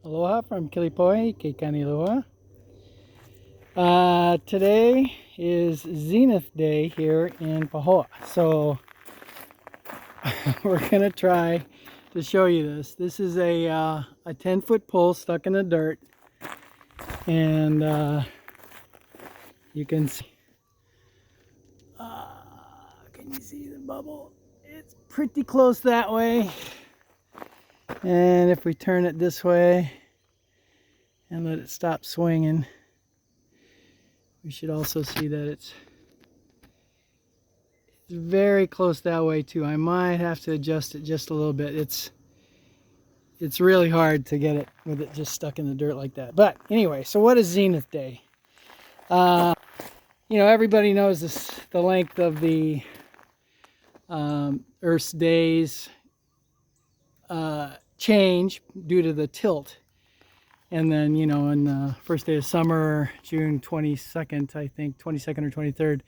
Aloha from Kilipoi, Ke Kaniloa. Today is Zenith Day here in Pahoa. So we're going to try to show you this. This is a 10-foot pole stuck in the dirt. And you can see, can you see the bubble? It's pretty close that way. And if we turn it this way and let it stop swinging, we should also see that it's very close that way too. I might have to adjust it just a little bit. It's really hard to get it with it just stuck in the dirt like that. But anyway, so what is Zenith Day? You know, everybody knows the length of the Earth's days change due to the tilt. And then, you know, on the first day of summer, June 22nd, I think, 22nd or 23rd,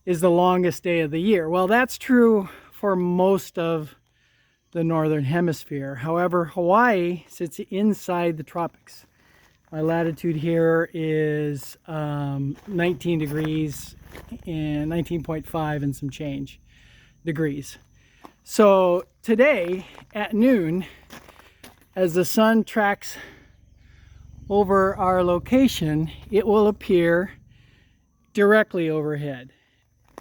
is the longest day of the year. Well, that's true for most of the northern hemisphere. However, Hawaii sits inside the tropics. My latitude here is 19 degrees and 19.5 and some change degrees. So today at noon, as the sun tracks over our location, it will appear directly overhead,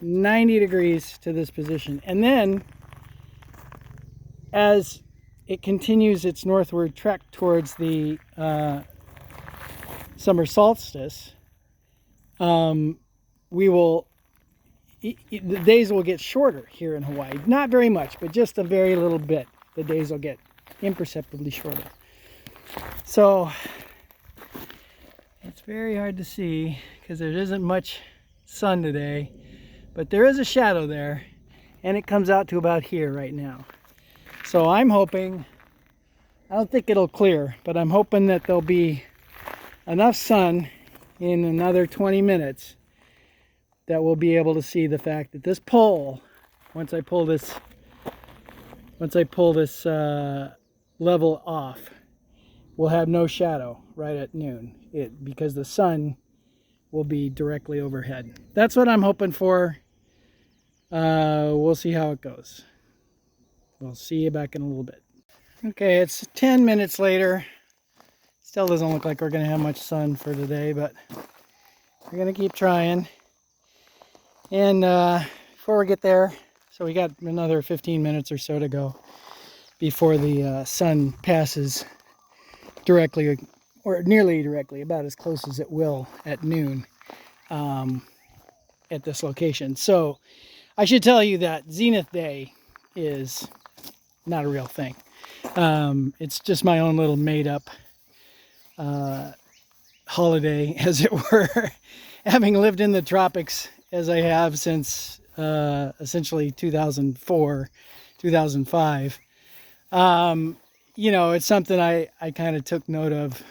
90 degrees to this position. And then as it continues its northward trek towards the summer solstice, the days will get shorter here in Hawaii. Not very much, but just a very little bit. The days will get imperceptibly shorter. So it's very hard to see because there isn't much sun today, but there is a shadow there, and it comes out to about here right now. So I'm hoping, I don't think it'll clear, but I'm hoping that there'll be enough sun in another 20 minutes that we'll be able to see the fact that this pole, once I pull this level off, will have no shadow right at noon, because the sun will be directly overhead. That's what I'm hoping for. We'll see how it goes. We'll see you back in a little bit. Okay, it's 10 minutes later. Still doesn't look like we're going to have much sun for today, but we're going to keep trying. And before we get there, so we got another 15 minutes or so to go before the sun passes directly, or nearly directly, about as close as it will at noon at this location. So I should tell you that Zenith Day is not a real thing. It's just my own little made up holiday, as it were. Having lived in the tropics as I have since essentially 2004, 2005, you know, it's something I kind of took note of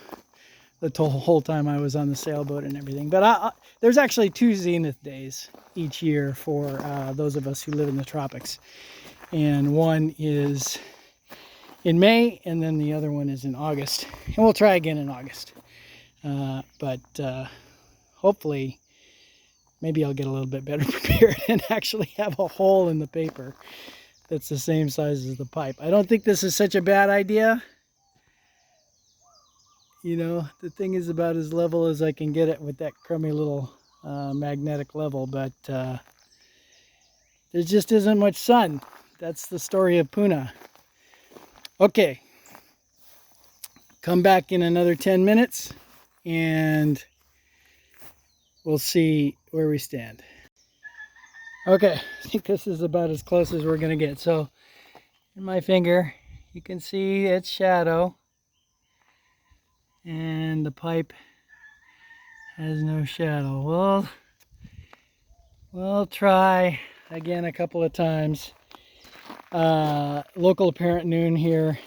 the whole time I was on the sailboat and everything. But there's actually 2 Zenith days each year for those of us who live in the tropics. And one is in May, and then the other one is in August. And we'll try again in August. But hopefully, maybe I'll get a little bit better prepared and actually have a hole in the paper that's the same size as the pipe. I don't think this is such a bad idea. You know, the thing is about as level as I can get it with that crummy little magnetic level, but there just isn't much sun. That's the story of Puna. Okay, come back in another 10 minutes and we'll see where we stand. Okay, I think this is about as close as we're going to get. So in my finger, you can see its shadow, and the pipe has no shadow. We'll try again a couple of times. Local apparent noon here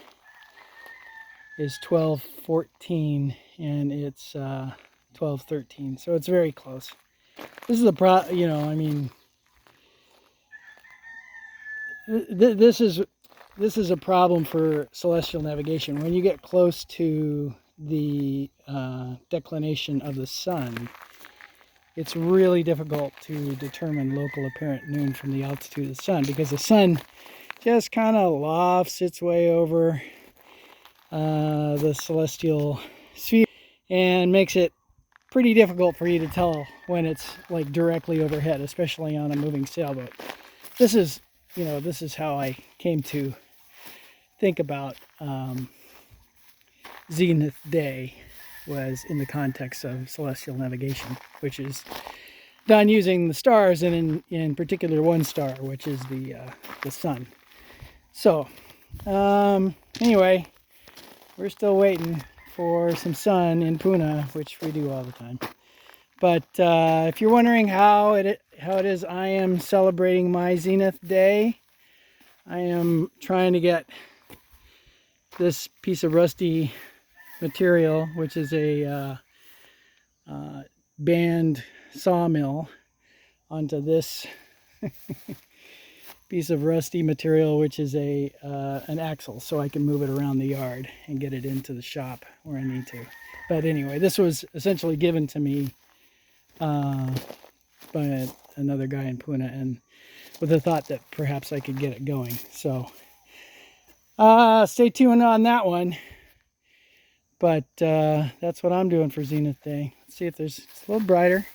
is 12:14, and it's 12:13, so it's very close. This is you know, I mean, this is this is a problem for celestial navigation. When you get close to the declination of the sun, it's really difficult to determine local apparent noon from the altitude of the sun, because the sun just kind of lofts its way over the celestial sphere and makes it pretty difficult for you to tell when it's like directly overhead, especially on a moving sailboat. This is, you know, this is how I came to think about Zenith day, was in the context of celestial navigation, which is done using the stars, and in particular one star, which is the sun. So anyway, we're still waiting for some sun in Puna, which we do all the time. But if you're wondering how it is I am celebrating my Zenith day, I am trying to get this piece of rusty material, which is a band sawmill, onto this piece of rusty material, which is an axle, so I can move it around the yard and get it into the shop where I need to. But anyway, this was essentially given to me by another guy in Puna, and with the thought that perhaps I could get it going. So stay tuned on that one. But that's what I'm doing for Zenith Day. Let's see if it's a little brighter.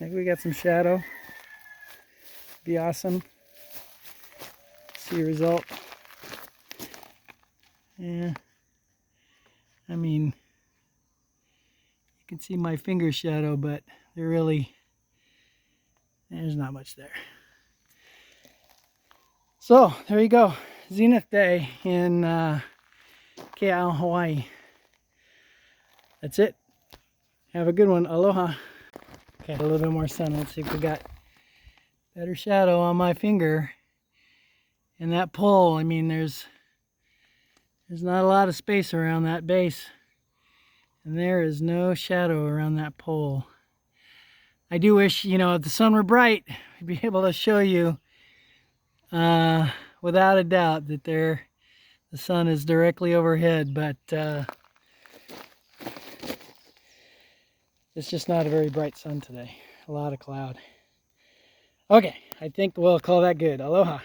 Maybe we got some shadow. Be awesome. See a result. Yeah. I mean, you can see my finger shadow, but there's not much there. So there you go. Zenith Day in Kea'au, Hawaii. That's it. Have a good one. Aloha. Okay, a little bit more sun. Let's see if we got better shadow on my finger. And that pole, I mean, there's not a lot of space around that base. And there is no shadow around that pole. I do wish, you know, if the sun were bright, I'd be able to show you without a doubt that the sun is directly overhead, but it's just not a very bright sun today. A lot of cloud. Okay, I think we'll call that good. Aloha.